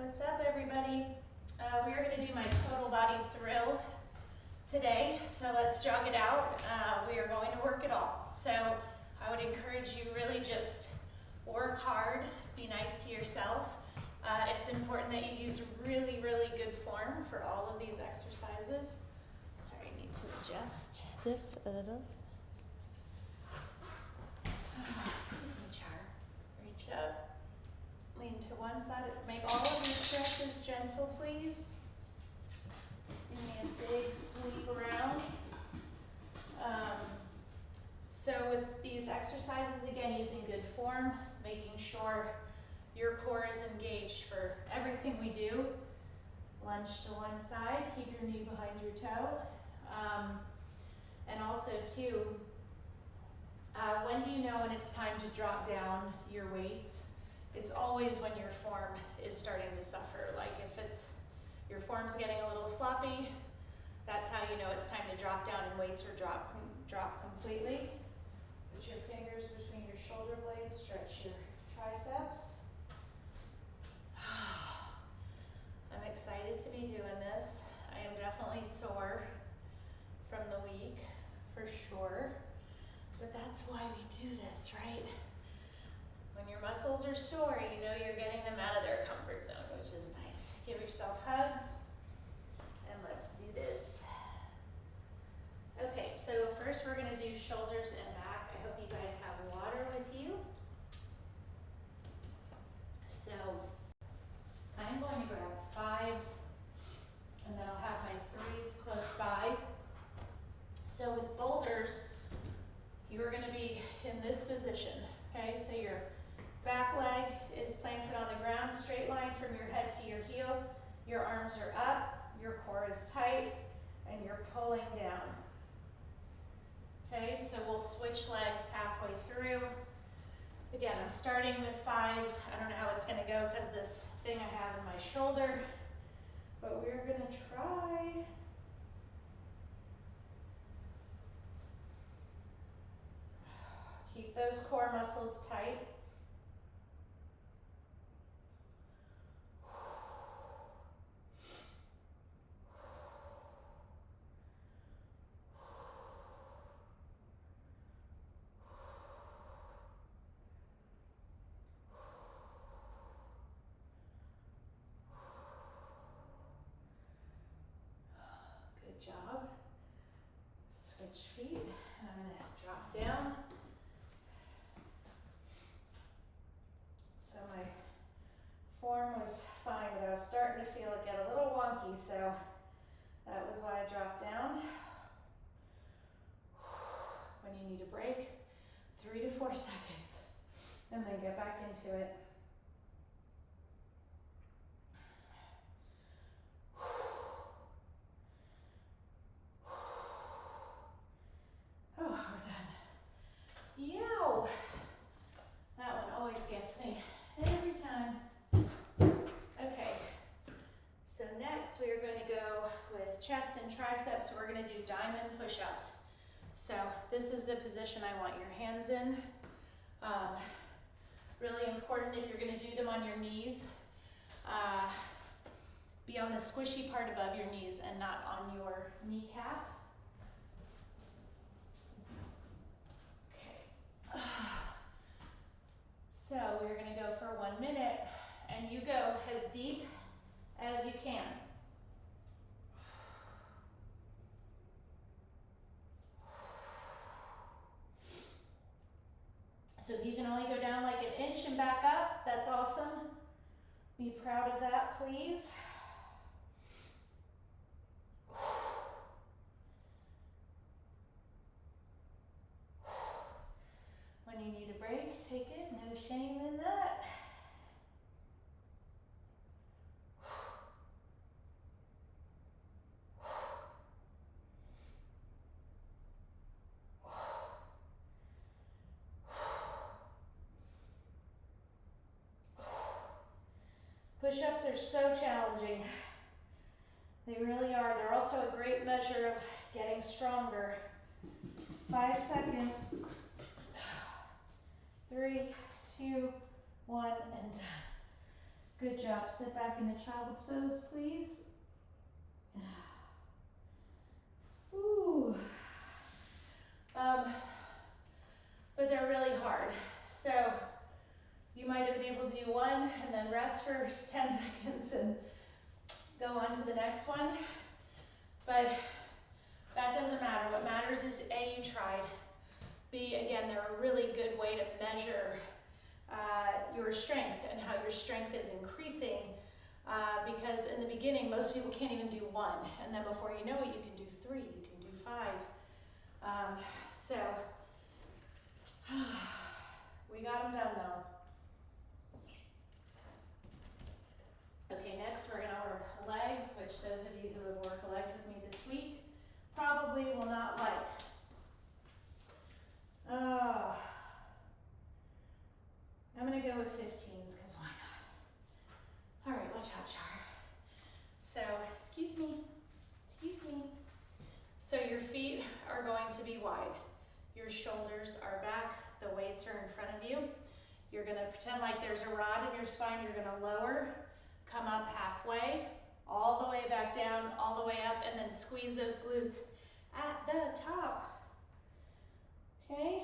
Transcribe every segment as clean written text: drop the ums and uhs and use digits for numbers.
What's up, everybody? We are going to do my total body thrill today, so let's jog it out. We are going to work it all. So I would encourage you really just work hard, be nice to yourself. It's important that you use really, really good form for all of these exercises. Sorry, I need to adjust this a little. Excuse me, Char. Reach up. Lean to one side. Make all of your stretches gentle, please. Give me a big sweep around. So with these exercises, again, using good form, making sure your core is engaged for everything we do. Lunge to one side, keep your knee behind your toe. And also too, when do you know when it's time to drop down your weights? It's always when your form is starting to suffer. Like if your form's getting a little sloppy, that's how you know it's time to drop down and weights or drop completely. Put your fingers between your shoulder blades, stretch your triceps. I'm excited to be doing this. I am definitely sore from the week, for sure. But that's why we do this, right? When your muscles are sore, you know you're getting them out of their comfort zone, which is nice. Give yourself hugs, and let's do this. Okay, so first we're gonna do shoulders and back. I hope you guys have water with you. So I'm going to grab fives, and then I'll have my threes close by. So with boulders, you're gonna be in this position, okay? So your back leg is planted on the ground, straight line from your head to your heel. Your arms are up, your core is tight, and you're pulling down. Okay, so we'll switch legs halfway through. Again, I'm starting with fives. I don't know how it's gonna go because this thing I have in my shoulder, but we're gonna try. Keep those core muscles tight. Good job. Switch feet, and I'm gonna drop down. So my form was fine, but I was starting to feel it get a little wonky, so that was why I dropped down. When you need a break, 3 to 4 seconds, and then get back into it. Oh, we're done. Yow! That one always gets me, every time. Okay, so next we are going to go with chest and triceps. We're going to do diamond push-ups. So this is the position I want your hands in. Really important if you're going to do them on your knees. Be on the squishy part above your knees and not on your kneecap. Okay. So we're going to go for 1 minute, and you go as deep as you can. So if you can only go down like 1 inch and back up, that's awesome. Be proud of that, please. When you need a break, take it, no shame in that. Push-ups are so challenging. They really are. They're also a great measure of getting stronger. 5 seconds. 3, 2, 1, and done. Good job. Sit back into child's pose, please. Ooh. But they're really hard. So you might have been able to do one and then rest for 10 seconds and go on to the next one. But that doesn't matter. What matters is A, you tried. B, again, they're a really good way to measure your strength and how your strength is increasing, because in the beginning, most people can't even do one, and then before you know it, you can do 3, you can do 5. So we got them done though. Okay, next we're gonna work legs, which those of you who have worked legs with me this week probably will not like. I'm gonna go with 15s, because why not? All right, watch out, Char. So, excuse me. So your feet are going to be wide. Your shoulders are back, the weights are in front of you. You're gonna pretend like there's a rod in your spine. You're gonna lower, come up halfway, all the way back down, all the way up, and then squeeze those glutes at the top. Okay?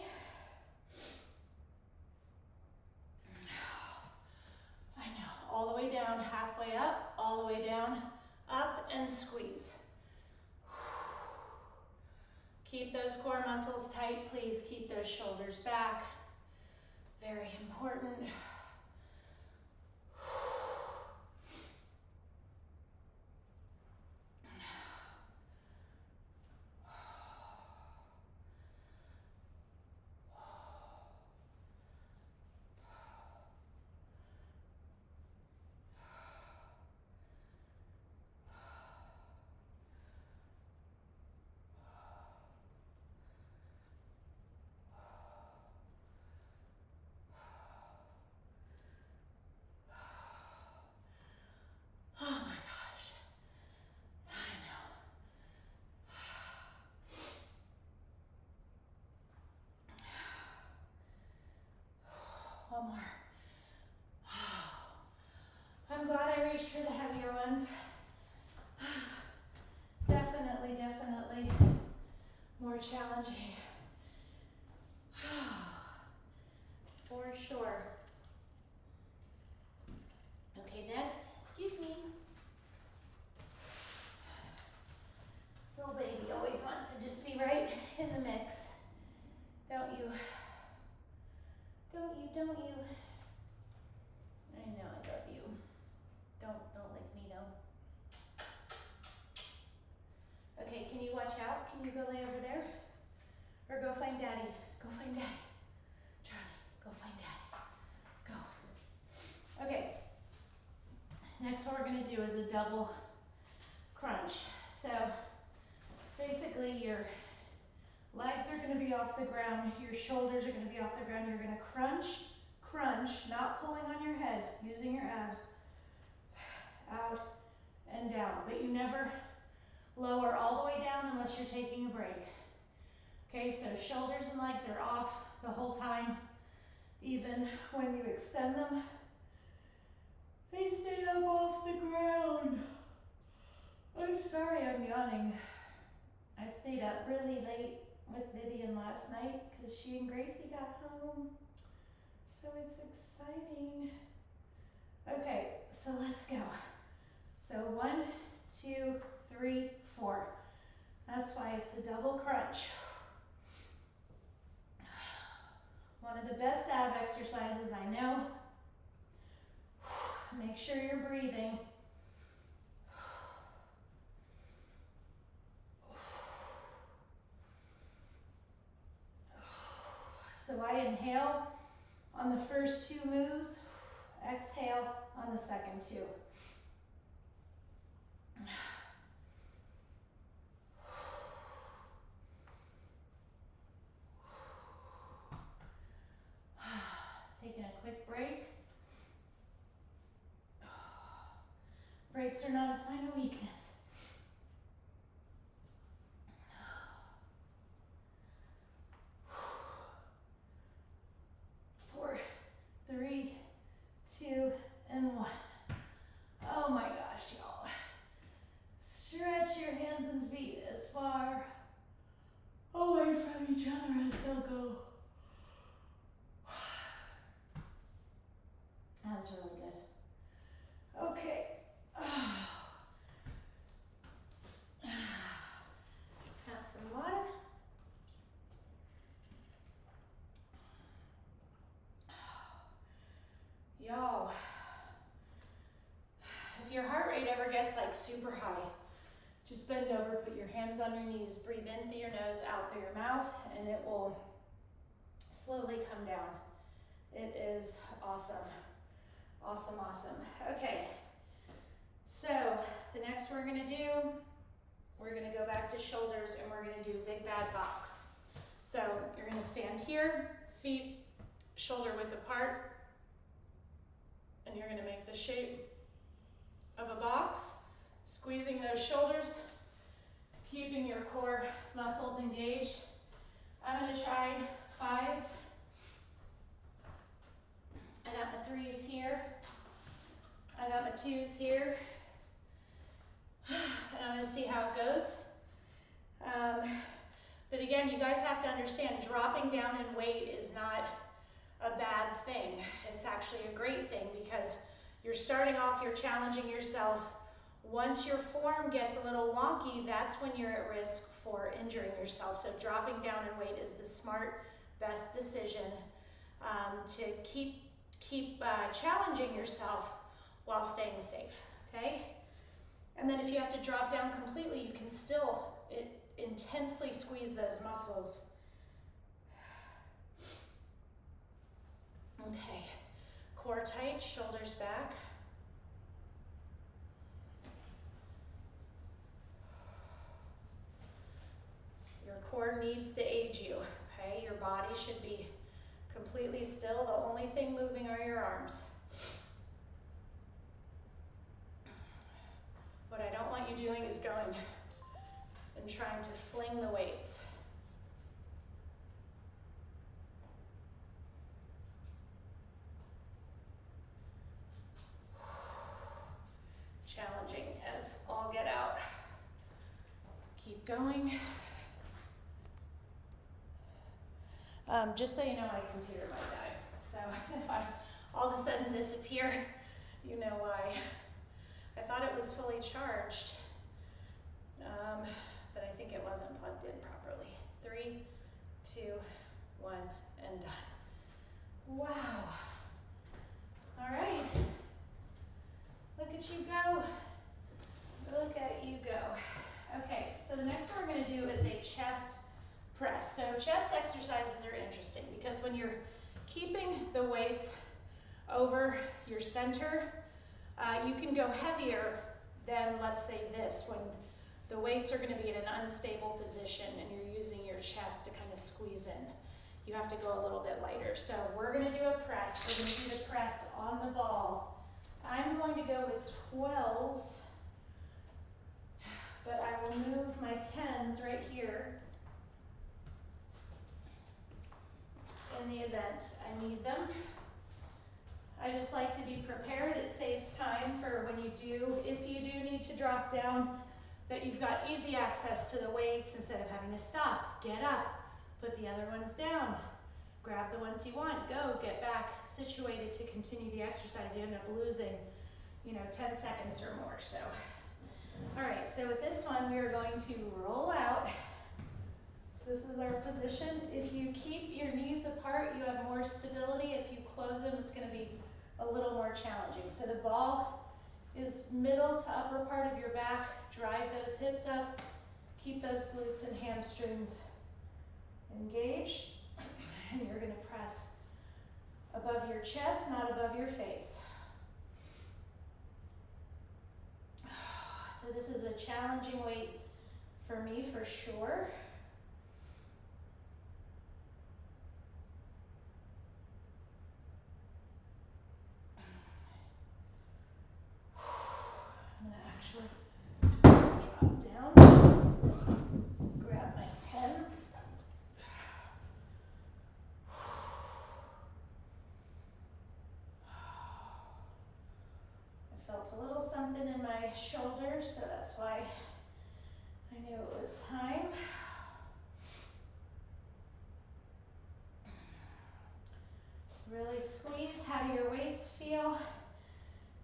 I know, all the way down, halfway up, all the way down, up, and squeeze. Keep those core muscles tight, please. Keep those shoulders back. Very important. Oh my gosh, I know. One more. I'm glad I reached for the heavier ones. Definitely more challenging. For sure. Okay, next, excuse me. Little baby always wants to just be right in the mix. Don't you? I know I love you. Don't lick me though. Okay, can you watch out? Can you go lay over there? Or go find daddy. Go find daddy. Charlie, go find daddy. Go. Okay. Next what we're gonna do is a double crunch. So basically your legs are gonna be off the ground, your shoulders are gonna be off the ground. You're gonna crunch, not pulling on your head, using your abs, out and down. But you never lower all the way down unless you're taking a break. Okay, so shoulders and legs are off the whole time. Even when you extend them, they stay up off the ground. I'm sorry I'm yawning. I stayed up really late with Vivian last night because she and Gracie got home. So it's exciting. Okay, so let's go. So 1, 2, 3, 4. That's why it's a double crunch. One of the best ab exercises I know. Make sure you're breathing. So I inhale on the first 2 moves, exhale on the second 2. Taking a quick break. Breaks are not a sign of weakness. 4, 3, 2, and 1. go. That was really good. Okay. Have some water. Y'all, if your heart rate ever gets like super high, just bend over, put your hands on your knees, breathe in through your nose, out through your mouth, and it will slowly come down. It is awesome. Awesome, awesome. Okay, so the next we're gonna do, we're gonna go back to shoulders and we're gonna do big bad box. So you're gonna stand here, feet shoulder width apart, and you're gonna make the shape of a box, squeezing those shoulders, keeping your core muscles engaged. I'm gonna try 5s. I got my 3s here. I got my 2s here. And I'm gonna see how it goes. But again, you guys have to understand, dropping down in weight is not a bad thing. It's actually a great thing because you're starting off, you're challenging yourself. Once your form gets a little wonky, that's when you're at risk for injuring yourself. So dropping down in weight is the smart, best decision to keep challenging yourself while staying safe, okay? And then if you have to drop down completely, you can still intensely squeeze those muscles. Okay, core tight, shoulders back. Your core needs to aid you, okay? Your body should be completely still. The only thing moving are your arms. What I don't want you doing is going and trying to fling the weights. Challenging as all get out. Keep going. Just so you know, my computer might die. So if I all of a sudden disappear, you know why. I thought it was fully charged, but I think it wasn't plugged in properly. 3, 2, 1, and done. Wow. All right. Look at you go. Look at you go. Okay, so the next one we're going to do is a chest press. So chest exercises are interesting because when you're keeping the weights over your center, you can go heavier than, let's say, this, when the weights are going to be in an unstable position and you're using your chest to kind of squeeze in. You have to go a little bit lighter. So we're going to do a press. We're going to do the press on the ball. I'm going to go with 12s, but I will move my 10s right here in the event I need them. I just like to be prepared. It saves time for when you do, if you do need to drop down, that you've got easy access to the weights instead of having to stop, get up, put the other ones down, grab the ones you want, go, get back situated to continue the exercise. You end up losing, 10 seconds or more. So, all right, so with this one, we are going to roll out. This is our position. If you keep your knees apart, you have more stability. If you close them, it's going to be a little more challenging. So the ball is middle to upper part of your back. Drive those hips up. Keep those glutes and hamstrings engaged. And you're going to press above your chest, not above your face. So this is a challenging weight for me for sure. I'm going to actually drop down, grab my 10s. I felt a little something in my shoulders, so that's why I knew it was time. Really squeeze. How do your weights feel?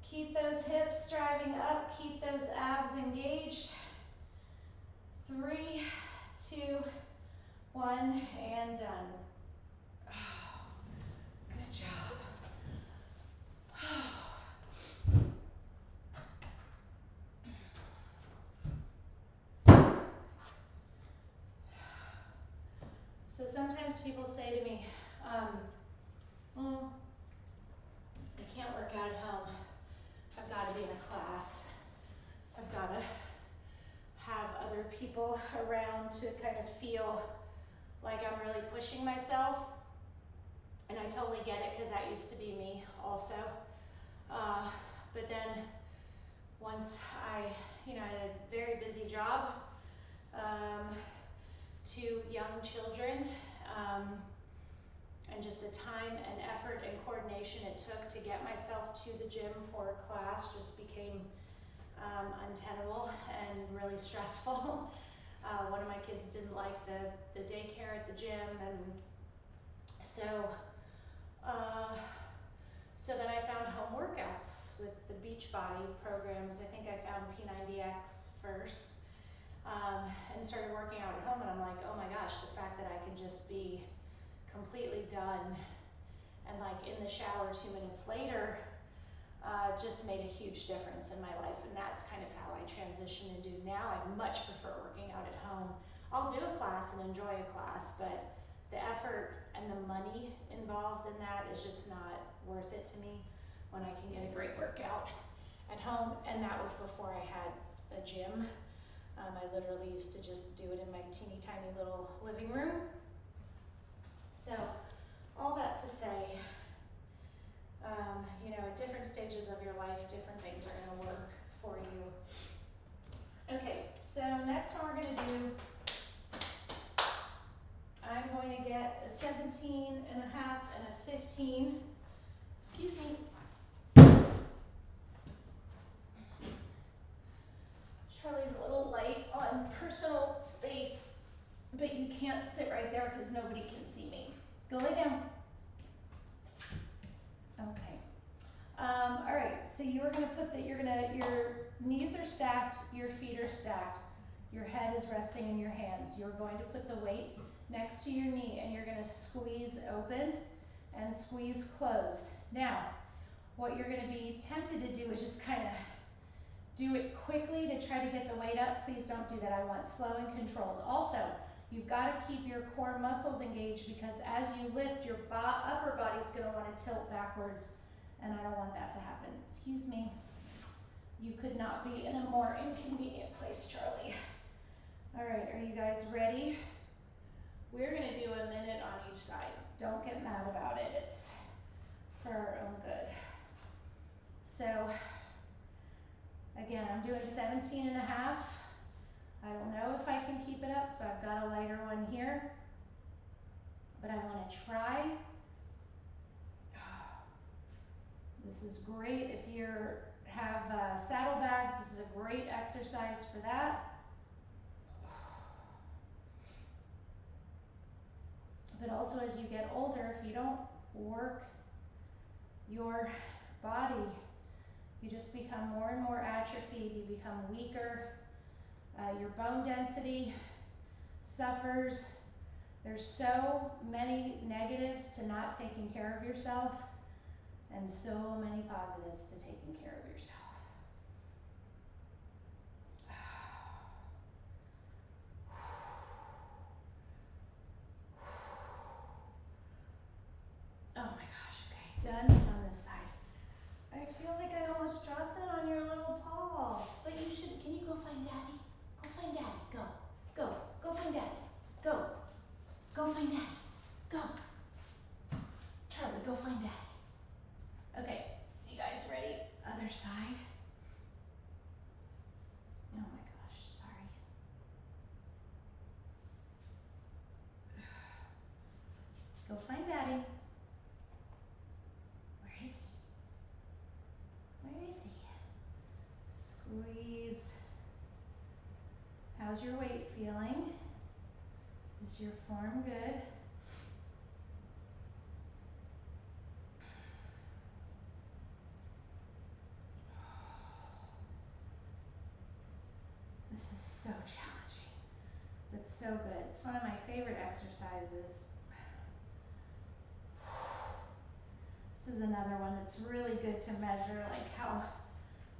Keep those hips driving up. Keep those abs engaged. 3, 2, 1, and done. Good job. So sometimes people say to me, well, I can't work out at home. I've got to be in a class. I've got to have other people around to kind of feel like I'm really pushing myself. And I totally get it because that used to be me also. But then once I had a very busy job, 2 young children, and just the time and effort and coordination it took to get myself to the gym for a class just became untenable and really stressful. One of my kids didn't like the daycare at the gym, and so then I found home workouts with the Beachbody programs. I think I found P90X first, and started working out at home, and I'm like, oh my gosh, the fact that I can just be completely done and like in the shower 2 minutes later just made a huge difference in my life. And that's kind of how I transitioned into now. I much prefer working out at home. I'll do a class and enjoy a class, but the effort and the money involved in that is just not worth it to me when I can get a great workout at home. And that was before I had a gym. I literally used to just do it in my teeny tiny little living room. So all that to say, at different stages of your life, different things are going to work for you. Okay, so next one we're going to do, I'm going to get a 17 and a half and a 15. Excuse me. Charlie's a little light on personal space, but you can't sit right there because nobody can see me. Go lay down. Okay. All right, so you are gonna put your knees are stacked, your feet are stacked, your head is resting in your hands. You're going to put the weight next to your knee and you're gonna squeeze open and squeeze closed. Now, what you're gonna be tempted to do is just kind of do it quickly to try to get the weight up. Please don't do that. I want slow and controlled. Also, you've got to keep your core muscles engaged because as you lift, your upper body's going to want to tilt backwards, and I don't want that to happen. Excuse me. You could not be in a more inconvenient place, Charlie. All right, are you guys ready? We're going to do a minute on each side. Don't get mad about it. It's for our own good. So, again, I'm doing 17 and a half. I don't know if I can keep it up, so I've got a lighter one here. But I want to try. This is great if you have saddlebags. This is a great exercise for that. But also as you get older, if you don't work your body, you just become more and more atrophied, you become weaker, your bone density suffers. There's so many negatives to not taking care of yourself and so many positives to taking care of yourself. Oh my gosh, okay, done on this side. I feel like I almost dropped that on your little paw, but you should, can you go find Daddy? Go find Daddy, go, go, go find Daddy, go, go find Daddy, go. Charlie, go find Daddy. Okay, you guys ready? Other side. Oh my gosh, sorry. Go find Daddy. Where is he? Where is he? Squeeze. How's your weight feeling? Is your form good? This is so challenging, but so good. It's one of my favorite exercises. This is another one that's really good to measure, like how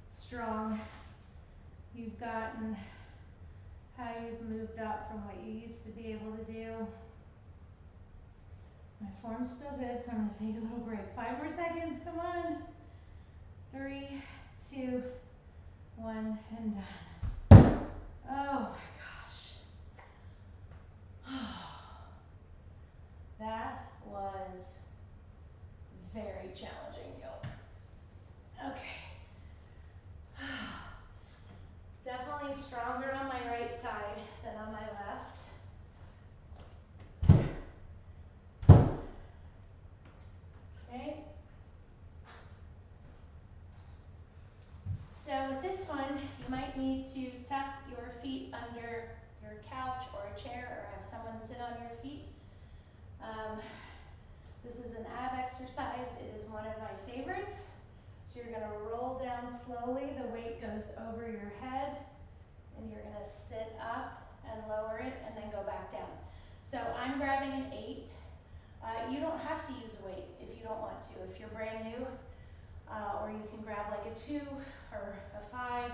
strong you've gotten, how you've moved up from what you used to be able to do. My form's still good, so I'm gonna take a little break. 5 more seconds, come on. 3, 2, 1, and done. Oh my gosh. That was very challenging, y'all. Okay. Definitely stronger on my right side than on my left. Okay. So with this one, you might need to tuck your feet under your couch or a chair, or have someone sit on your feet. This is an ab exercise. It is one of my favorites. So you're gonna roll down slowly. The weight goes over your head, and you're gonna sit up and lower it, and then go back down. So I'm grabbing an 8. You don't have to use a weight if you don't want to. If you're brand new, or you can grab like a 2 or a 5.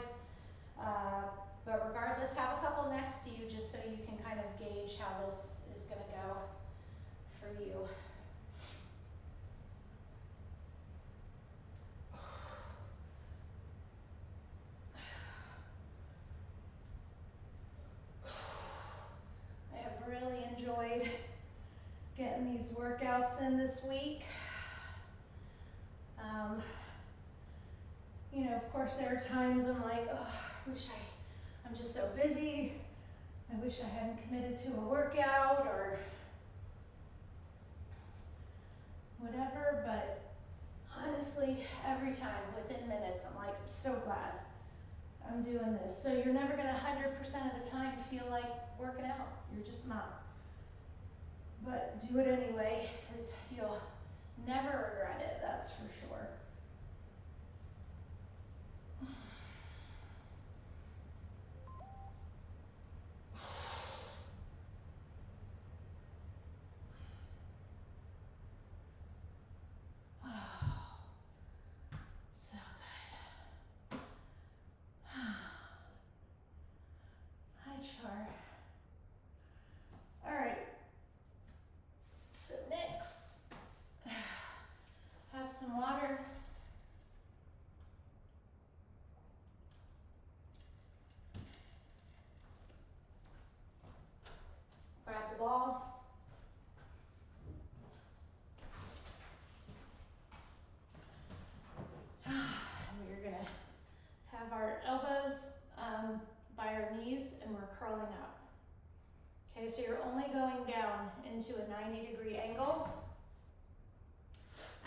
But regardless, have a couple next to you just so you can kind of gauge how this is gonna go for you. I have really enjoyed getting these workouts in this week. You know, of course there are times I'm like, oh, I'm just so busy. I wish I hadn't committed to a workout or whatever, but honestly, every time, within minutes, I'm like, I'm so glad I'm doing this. So you're never gonna 100% of the time feel like working out. You're just not. But do it anyway, because you'll never regret it, that's for sure. So good. Hi, Char. All right. So next, have some water. Grab the ball. We're gonna have our elbows by our knees, and we're curling up. Okay, so you're only going down into a 90-degree angle.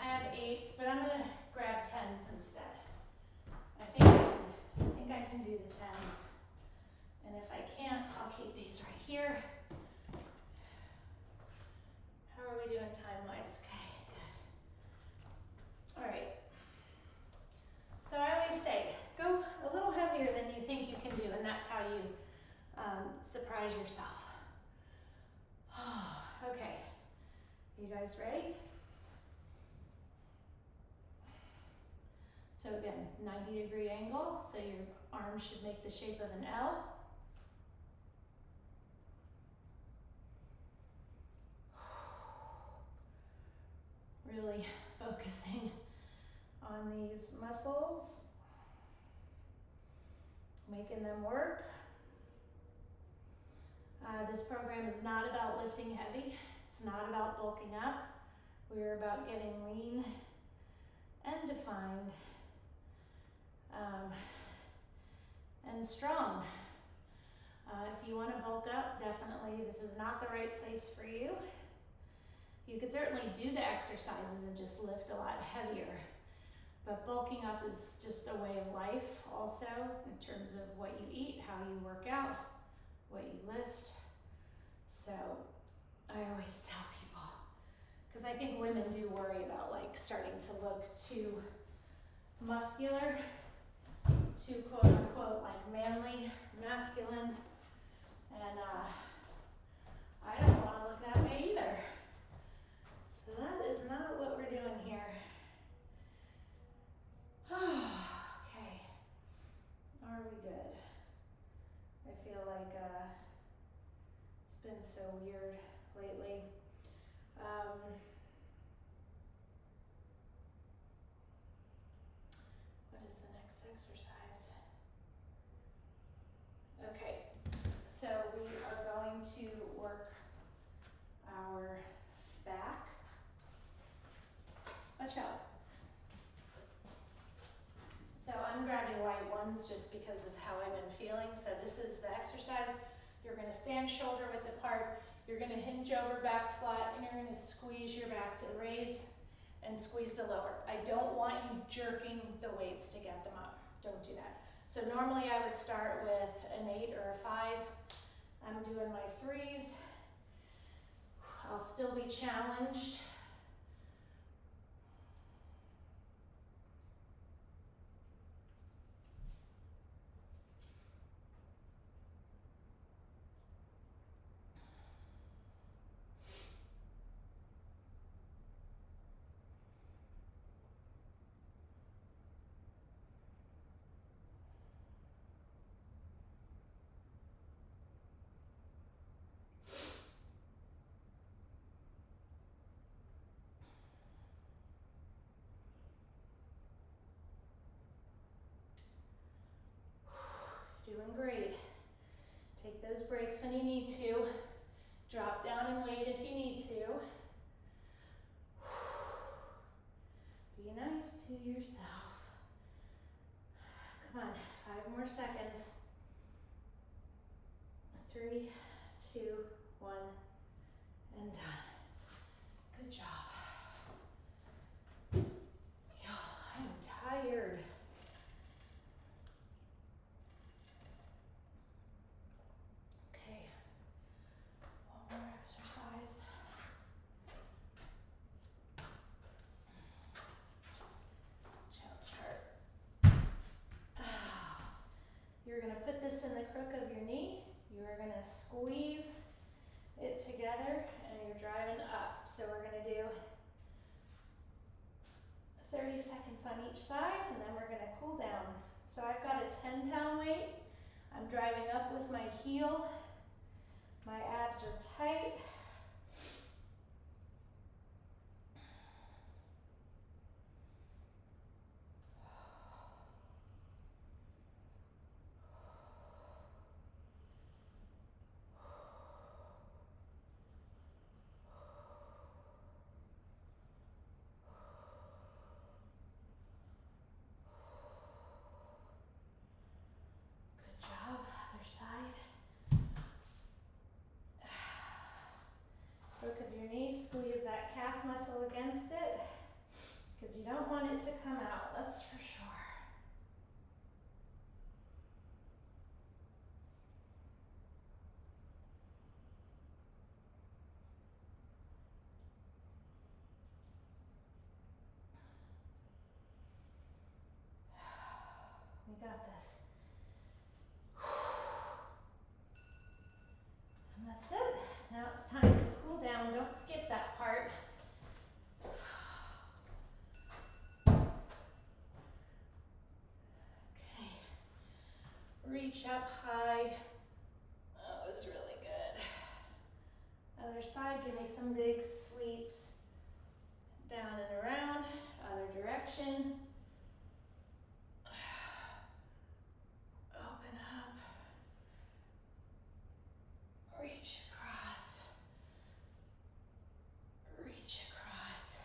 I have 8s, but I'm gonna grab 10s instead. I think I can do the 10s. And if I can't, I'll keep these right here. How are we doing time-wise? Okay, good. All right. So I always say, go a little heavier than you think you can do, and that's how you surprise yourself. Okay, you guys ready? So again, 90-degree angle, so your arms should make the shape of an L. Really focusing on these muscles, making them work. This program is not about lifting heavy. It's not about bulking up. We're about getting lean and defined and strong. If you want to bulk up, definitely this is not the right place for you. You could certainly do the exercises and just lift a lot heavier, but bulking up is just a way of life also in terms of what you eat, how you work out, what you lift. So I always tell people, because I think women do worry about like starting to look too muscular. too quote unquote like manly, masculine, and I don't want to look that way either. So that is not what we're doing here. Okay, are we good? I feel like it's been so weird lately. What is the next exercise? Okay, so we are going to work our back. Watch out. So I'm grabbing light ones just because of how I've been feeling. So this is the exercise. You're going to stand shoulder width apart. You're going to hinge over back flat, and you're going to squeeze your back to raise and squeeze to lower. I don't want you jerking the weights to get them up. Don't do that. So normally I would start with an 8 or a 5. I'm doing my 3s. I'll still be challenged. Doing great. Take those breaks when you need to. Drop down and wait if you need to. Be nice to yourself. Come on, 5 more seconds. 3, 2, 1, and done. Good job. Y'all, I am tired. Okay, one more exercise. Chow chart. You're going to put this in the crook of your knee. You are going to squeeze it together and you're driving up. So we're going to do 30 seconds on each side and then we're going to cool down. So I've got a 10-pound weight. I'm driving up with my heel. My abs are tight. Crook of your knee, squeeze that calf muscle against it because you don't want it to come out, that's for sure. We got this. And that's it. Now it's time to cool down. Don't skip that part. Okay. Reach up high. That was really good. Other side, give me some big sweeps. Down and around. Other direction. Open up. Reach across. Reach across.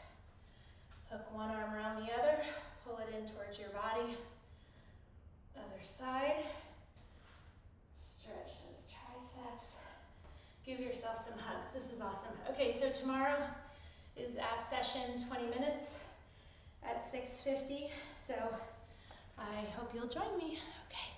Hook one arm around the other. Pull it in towards your body. Other side. Stretch those triceps. Give yourself some hugs. This is awesome. Okay, so tomorrow is ab session 20 minutes at 6:50. So I hope you'll join me. Okay.